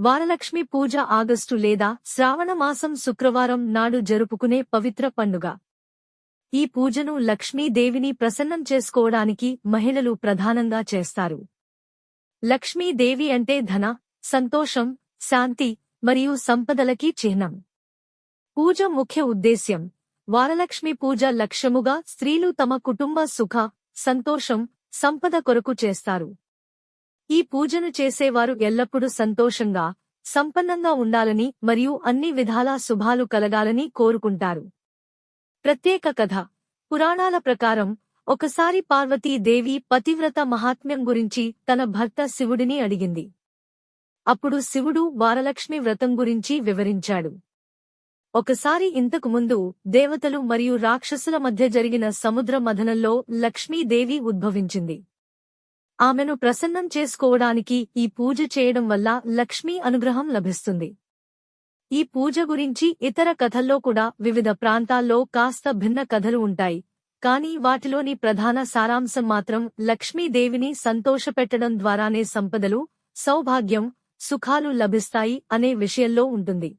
వారలక్ష్మి పూజ August లేదా శ్రావణ మాసం శుక్రవారం నాడు జరుపుకునే పవిత్ర పండుగ. ఈ పూజను లక్ష్మీదేవిని ప్రసన్నం చేసుకోవడానికి మహిళలు ప్రధానంగా చేస్తారు. లక్ష్మీదేవి అంటే ధన, సంతోషం, శాంతి మరియు సంపదలకి చిహ్నం. పూజ ముఖ్య ఉద్దేశ్యం: వారలక్ష్మి పూజ లక్ష్యముగా స్త్రీలు తమ కుటుంబ సుఖ, సంతోషం, సంపద కొరకు చేస్తారు. ఈ పూజను చేసేవారు ఎల్లప్పుడూ సంతోషంగా, సంపన్నంగా ఉండాలని మరియు అన్ని విధాలా శుభాలు కలగాలని కోరుకుంటారు. ప్రత్యేక కథ: పురాణాల ప్రకారం ఒకసారి పార్వతీదేవి పతివ్రత మహాత్మ్యం గురించి తన భర్త శివుడిని అడిగింది. అప్పుడు శివుడు వారలక్ష్మి వ్రతం గురించి వివరించాడు. ఒకసారి ఇంతకుముందు దేవతలు మరియు రాక్షసుల మధ్య జరిగిన సముద్ర మథనంలో లక్ష్మీదేవి ఉద్భవించింది. ఆమెను ప్రసన్నం చేసుకోవడానికి ఈ పూజ చేయడం వల్ల లక్ష్మీ అనుగ్రహం లభిస్తుంది. ఈ పూజ గురించి ఇతర కథల్లో కూడా వివిధ ప్రాంతాల్లో కాస్త భిన్న కథలు ఉంటాయి, కానీ వాటిలోని ప్రధాన సారాంశం మాత్రం లక్ష్మీదేవిని సంతోషపెట్టడం ద్వారానే సంపదలు, సౌభాగ్యం, సుఖాలు లభిస్తాయి అనే విషయంలో ఉంటుంది.